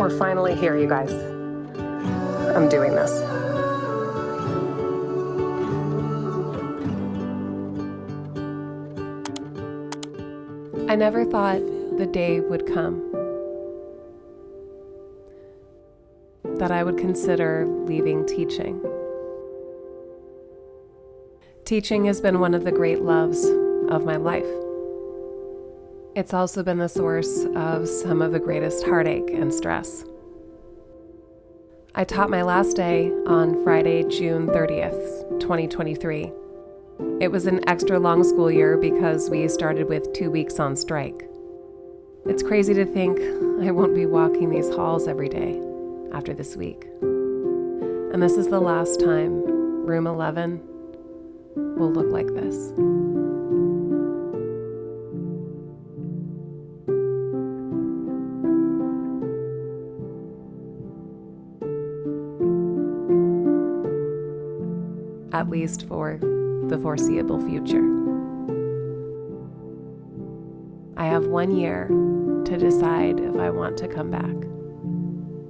We're finally here, you guys. I'm doing this. I never thought the day would come that I would consider leaving teaching. Teaching has been one of the great loves of my life. It's also been the source of some of the greatest heartache and stress. I taught my last day on Friday, June 30th, 2023. It was an extra long school year because we started with 2 weeks on strike. It's crazy to think I won't be walking these halls every day after this week. And this is the last time room 11 will look like this. At least for the foreseeable future. I have 1 year to decide if I want to come back.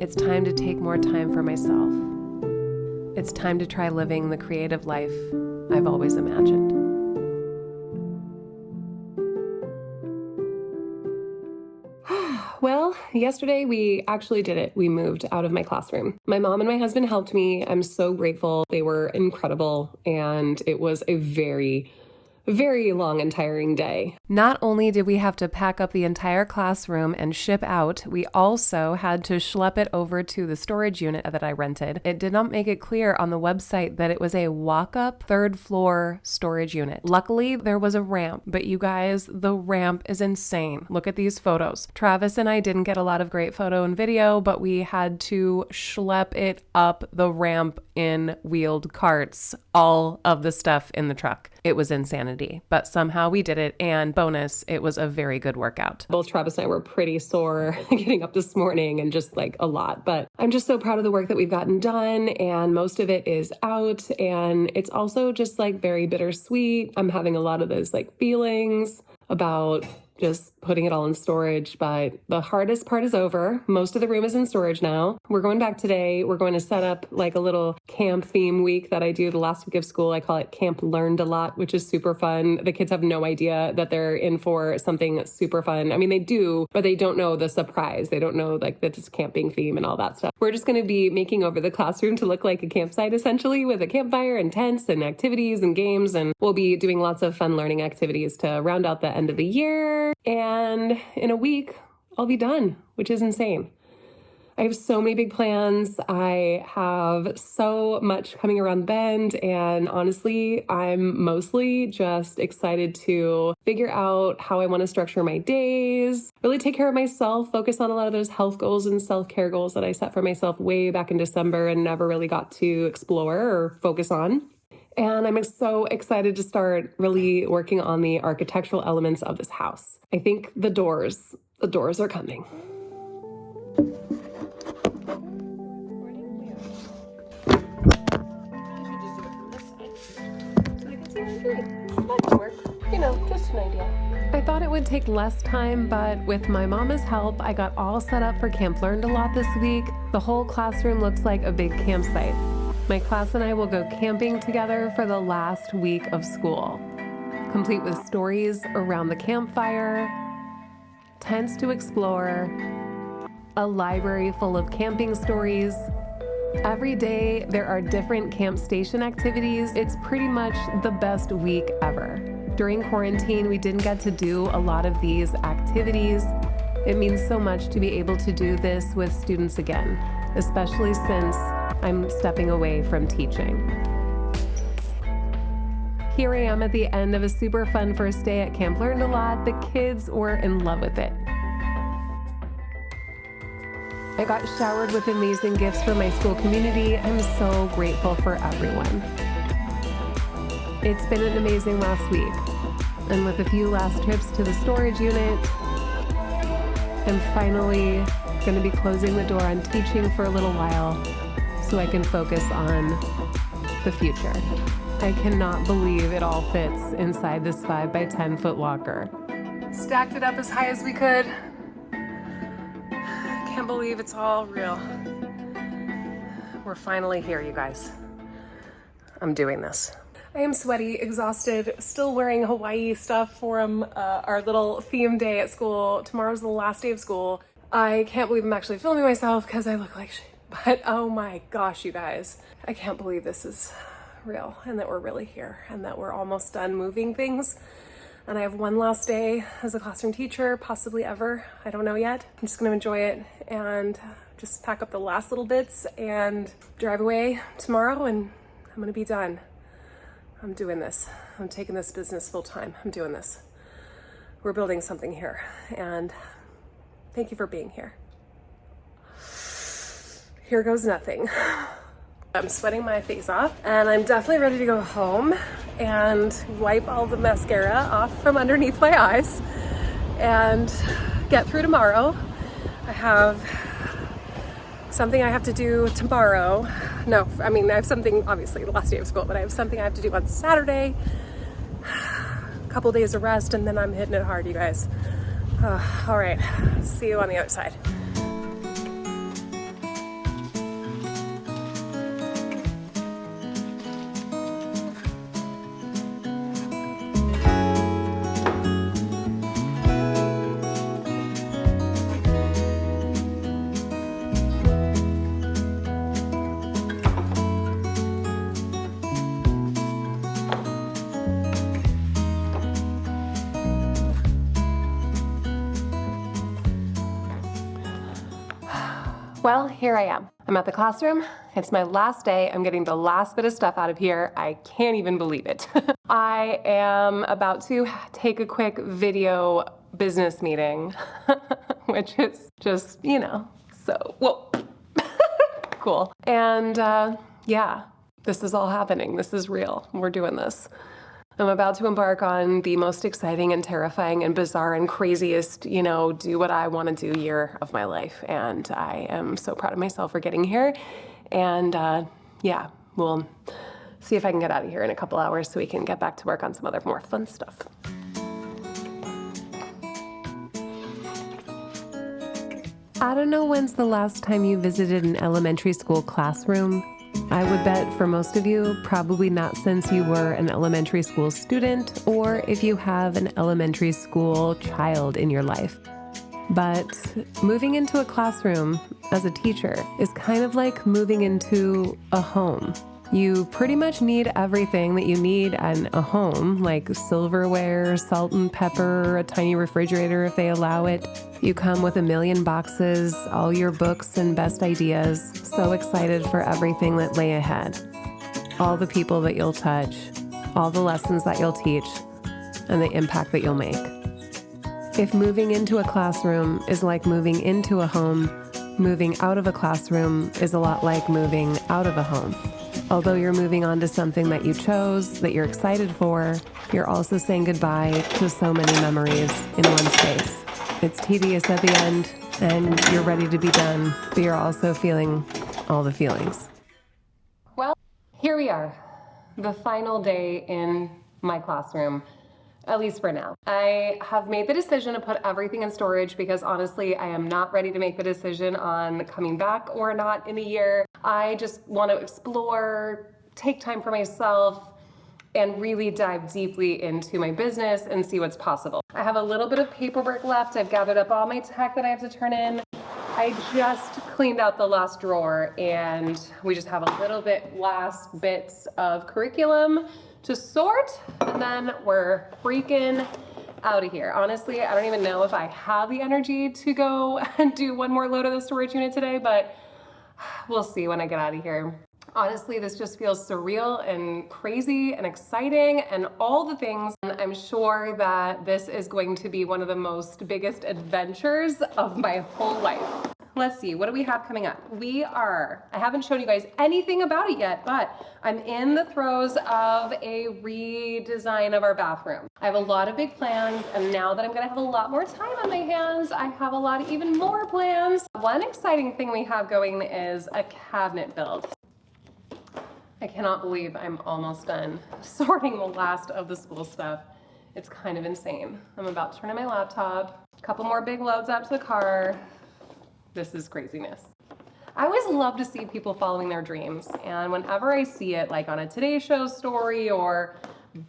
It's time to take more time for myself. It's time to try living the creative life I've always imagined. Well, yesterday we actually did it. We moved out of my classroom. My mom and my husband helped me. I'm so grateful. They were incredible, and it was a very long and tiring day. Not only did we have to pack up the entire classroom and ship out, we also had to schlep it over to the storage unit that I rented. It did not make it clear on the website that it was a walk-up 3rd floor storage unit. Luckily, there was a ramp, but you guys, the ramp is insane. Look at these photos. Travis and I didn't get a lot of great photo and video, but we had to schlep it up the ramp in wheeled carts, all of the stuff in the truck. It was insanity, but somehow we did it, and bonus, it was a very good workout. Both Travis and I were pretty sore getting up this morning and just like a lot, but I'm just so proud of the work that we've gotten done, and most of it is out, and it's also just like very bittersweet. I'm having a lot of those like feelings about just putting it all in storage, but the hardest part is over. Most of the room is in storage now. We're going back today. We're going to set up like a little camp theme week that I do the last week of school. I call it Camp Learned a Lot, which is super fun. The kids have no idea that they're in for something super fun. I mean, they do, but they don't know the surprise. They don't know like that it's camping theme and all that stuff. We're just going to be making over the classroom to look like a campsite essentially, with a campfire and tents and activities and games. And we'll be doing lots of fun learning activities to round out the end of the year. And in a week, I'll be done, which is insane. I have so many big plans. I have so much coming around the bend, and honestly, I'm mostly just excited to figure out how I want to structure my days, really take care of myself, focus on a lot of those health goals and self-care goals that I set for myself way back in December and never really got to explore or focus on. And I'm so excited to start really working on the architectural elements of this house. I think the doors are coming. Just an idea. I thought it would take less time, but with my mama's help, I got all set up for Camp Learned a Lot this week. The whole classroom looks like a big campsite. My class and I will go camping together for the last week of school, complete with stories around the campfire, tents to explore, a library full of camping stories. Every day there are different camp station activities. It's pretty much the best week ever. During quarantine, we didn't get to do a lot of these activities. It means so much to be able to do this with students again, especially since I'm stepping away from teaching. Here I am at the end of a super fun first day at Camp Learned a Lot. The kids were in love with it. I got showered with amazing gifts from my school community. I'm so grateful for everyone. It's been an amazing last week. And with a few last trips to the storage unit, I'm finally going to be closing the door on teaching for a little while so I can focus on the future. I cannot believe it all fits inside this 5 by 10 foot locker. Stacked it up as high as we could. can't believe it's all real. We're finally here, you guys. I'm doing this. I am sweaty, exhausted, still wearing Hawaii stuff from our little theme day at school. Tomorrow's the last day of school. I can't believe I'm actually filming myself because I look like shit. But oh my gosh, you guys. I can't believe this is real and that we're really here and that we're almost done moving things. And I have one last day as a classroom teacher, possibly ever. I don't know yet. I'm just gonna enjoy it and just pack up the last little bits and drive away tomorrow, and I'm gonna be done. I'm doing this. I'm taking this business full time. I'm doing this. We're building something here, and thank you for being here. Here goes nothing. I'm sweating my face off, and I'm definitely ready to go home and wipe all the mascara off from underneath my eyes and get through tomorrow. I have something I have to do tomorrow. No, I mean, I have something, obviously, the last day of school, but I have something I have to do on Saturday. A couple days of rest, and then I'm hitting it hard, you guys. All right, see you on the other side. Well, here I am. I'm at the classroom. It's my last day. I'm getting the last bit of stuff out of here. I can't even believe it. I am about to take a quick video business meeting, which is just, you know, so, whoa, cool. And yeah, this is all happening. This is real. We're doing this. I'm about to embark on the most exciting and terrifying and bizarre and craziest, you know, do what I want to do year of my life. And I am so proud of myself for getting here. And yeah, we'll see if I can get out of here in a couple hours so we can get back to work on some other more fun stuff. I don't know when's the last time you visited an elementary school classroom. I would bet for most of you, probably not since you were an elementary school student or if you have an elementary school child in your life. But moving into a classroom as a teacher is kind of like moving into a home. You pretty much need everything that you need in a home, like silverware, salt and pepper, a tiny refrigerator if they allow it. You come with a million boxes, all your books and best ideas. So excited for everything that lay ahead. All the people that you'll touch, all the lessons that you'll teach, and the impact that you'll make. If moving into a classroom is like moving into a home, moving out of a classroom is a lot like moving out of a home. Although you're moving on to something that you chose, that you're excited for, you're also saying goodbye to so many memories in one space. It's tedious at the end, and you're ready to be done, but you're also feeling all the feelings. Well, here we are, the final day in my classroom, at least for now. I have made the decision to put everything in storage because honestly, I am not ready to make the decision on coming back or not in a year. I just want to explore, take time for myself, and really dive deeply into my business and see what's possible. I have a little bit of paperwork left. I've gathered up all my tech that I have to turn in. I just cleaned out the last drawer and we just have a little bit last bits of curriculum to sort, and then we're freaking out of here. Honestly, I don't even know if I have the energy to go and do one more load of the storage unit today, but we'll see when I get out of here. Honestly, this just feels surreal and crazy and exciting and all the things. And I'm sure that this is going to be one of the biggest adventures of my whole life. Let's see, what do we have coming up? I haven't shown you guys anything about it yet, but I'm in the throes of a redesign of our bathroom. I have a lot of big plans, and now that I'm gonna have a lot more time on my hands, I have a lot of even more plans. One exciting thing we have going is a cabinet build. I cannot believe I'm almost done sorting the last of the school stuff. It's kind of insane. I'm about to turn on my laptop, a couple more big loads out to the car, This is craziness. I always love to see people following their dreams. And whenever I see it, like on a Today Show story or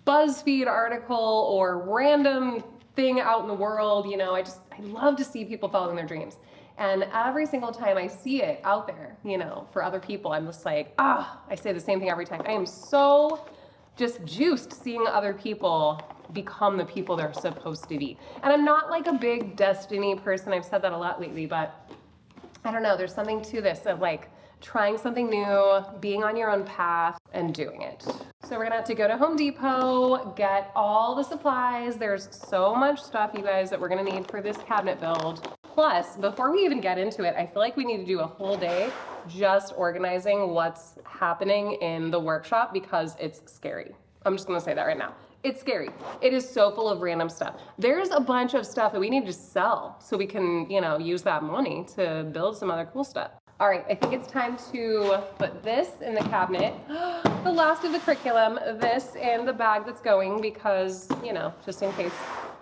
BuzzFeed article or random thing out in the world, you know, I love to see people following their dreams. And every single time I see it out there, you know, for other people, I'm just like, I say the same thing every time. I am so just juiced seeing other people become the people they're supposed to be. And I'm not like a big destiny person. I've said that a lot lately, but I don't know, there's something to this of like trying something new, being on your own path and doing it. So we're gonna have to go to Home Depot, get all the supplies. There's so much stuff, you guys, that we're gonna need for this cabinet build. Plus, before we even get into it, I feel like we need to do a whole day just organizing what's happening in the workshop because it's scary. I'm just gonna say that right now. It's scary. It is so full of random stuff. There's a bunch of stuff that we need to sell so we can, you know, use that money to build some other cool stuff. All right, I think it's time to put this in the cabinet. The last of the curriculum, this in the bag that's going because, you know, just in case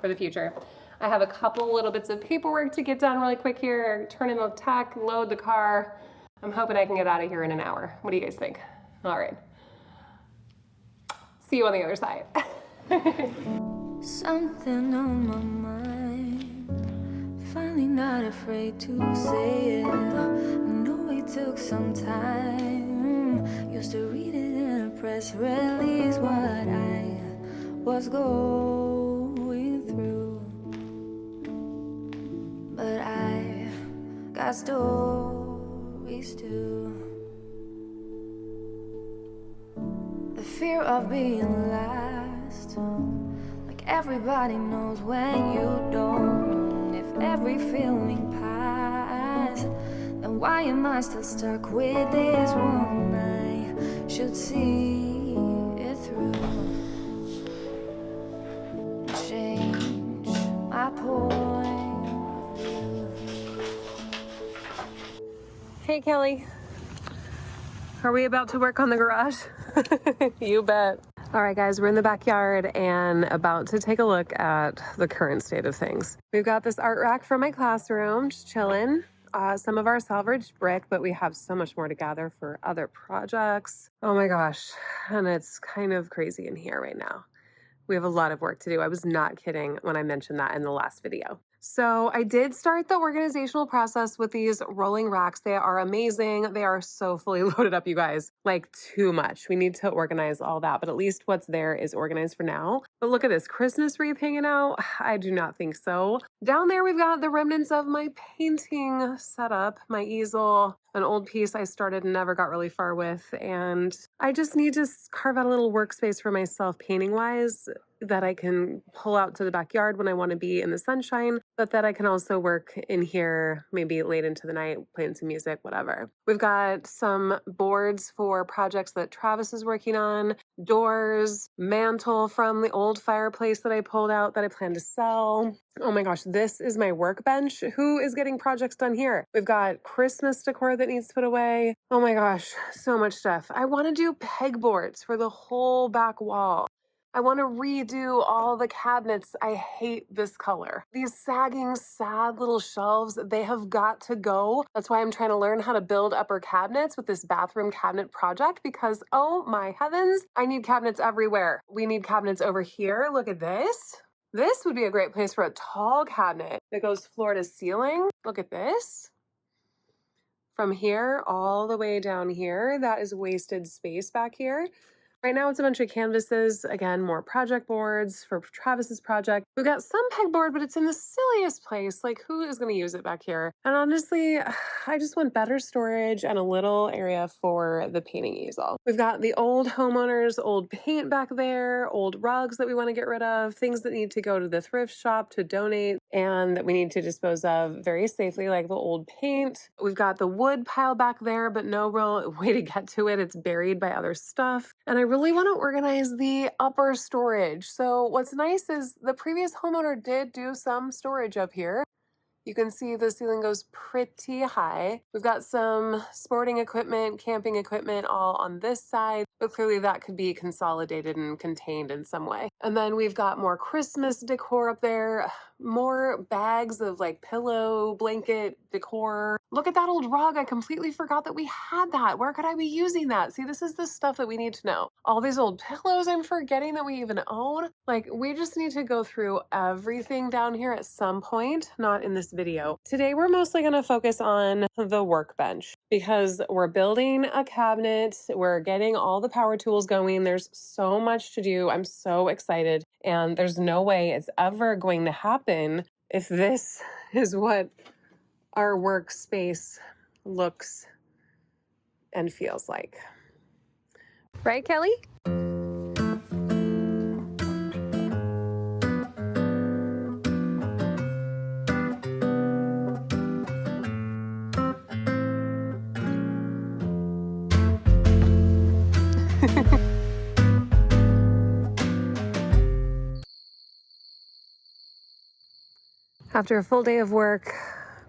for the future. I have a couple little bits of paperwork to get done really quick here, turn in the tech, load the car. I'm hoping I can get out of here in an hour. What do you guys think? All right. See you on the other side. Something on my mind, finally not afraid to say it. I know it took some time, used to read it in a press release what I was going through, but I got stories too. The fear of being last, like everybody knows when you don't. If every feeling passed, then why am I still stuck with this one? I should see it through, change my point of view. Hey, Kelly. Are we about to work on the garage? You bet. All right, guys, we're in the backyard and about to take a look at the current state of things. We've got this art rack from my classroom, just chilling. Some of our salvaged brick, but we have so much more to gather for other projects. Oh my gosh, and it's kind of crazy in here right now. We have a lot of work to do. I was not kidding when I mentioned that in the last video. So I did start the organizational process with these rolling racks. They are amazing. They are so fully loaded up, you guys, like too much. We need to organize all that, but at least what's there is organized for now. But look at this Christmas wreath hanging out. I do not think so. Down there, we've got the remnants of my painting setup, my easel, an old piece I started and never got really far with. And I just need to carve out a little workspace for myself painting wise that I can pull out to the backyard when I want to be in the sunshine, but that I can also work in here maybe late into the night, playing some music, whatever. We've got some boards for projects that Travis is working on, doors, mantle from the old fireplace that I pulled out that I plan to sell. Oh my gosh, this is my workbench. Who is getting projects done here? We've got Christmas decor that needs to put away. Oh my gosh, so much stuff. I want to do pegboards for the whole back wall. I want to redo all the cabinets. I hate this color. These sagging, sad little shelves, they have got to go. That's why I'm trying to learn how to build upper cabinets with this bathroom cabinet project because, oh my heavens, I need cabinets everywhere. We need cabinets over here. Look at this. This would be a great place for a tall cabinet that goes floor to ceiling. Look at this. From here all the way down here, that is wasted space back here. Right now it's a bunch of canvases, again, more project boards for Travis's project. We've got some pegboard, but it's in the silliest place. Like, who is going to use it back here? And honestly, I just want better storage and a little area for the painting easel. We've got the old homeowners, old paint back there, old rugs that we want to get rid of, things that need to go to the thrift shop to donate and that we need to dispose of very safely, like the old paint. We've got the wood pile back there, but no real way to get to it. It's buried by other stuff. And I really want to organize the upper storage. So what's nice is the previous homeowner did do some storage up here. You can see the ceiling goes pretty high. We've got some sporting equipment, camping equipment all on this side, but clearly that could be consolidated and contained in some way. And then we've got more Christmas decor up there, more bags of like pillow, blanket decor, Look at that old rug. I completely forgot that we had that. Where could I be using that? See, this is the stuff that we need to know. All these old pillows I'm forgetting that we even own. Like, we just need to go through everything down here at some point, not in this video. Today, we're mostly going to focus on the workbench because we're building a cabinet. We're getting all the power tools going. There's so much to do. I'm so excited. And there's no way it's ever going to happen if this is what our workspace looks and feels like. Right, Kelly? After a full day of work,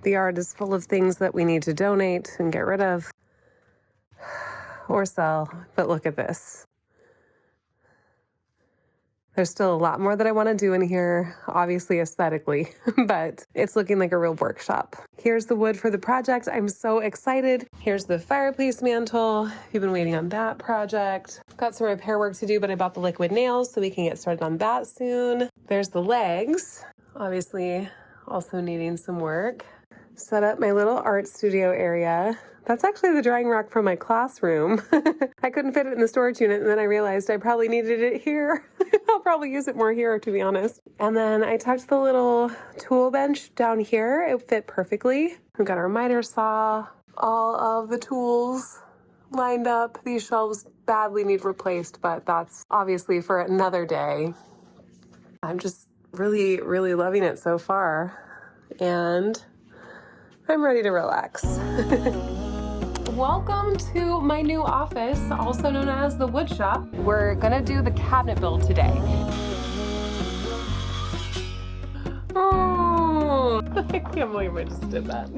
the yard is full of things that we need to donate and get rid of or sell. But look at this. There's still a lot more that I want to do in here, obviously aesthetically, but it's looking like a real workshop. Here's the wood for the project. I'm so excited. Here's the fireplace mantle. You've been waiting on that project. Got some repair work to do, but I bought the liquid nails so we can get started on that soon. There's the legs, obviously also needing some work. Set up my little art studio area. That's actually the drying rack from my classroom. I couldn't fit it in the storage unit, and then I realized I probably needed it here. I'll probably use it more here, to be honest. And then I tucked the little tool bench down here. It fit perfectly. We've got our miter saw, all of the tools lined up. These shelves badly need replaced, but that's obviously for another day. I'm just really, really loving it so far. And I'm ready to relax. Welcome to my new office, also known as the woodshop. We're gonna do the cabinet build today. Oh, I can't believe I just did that.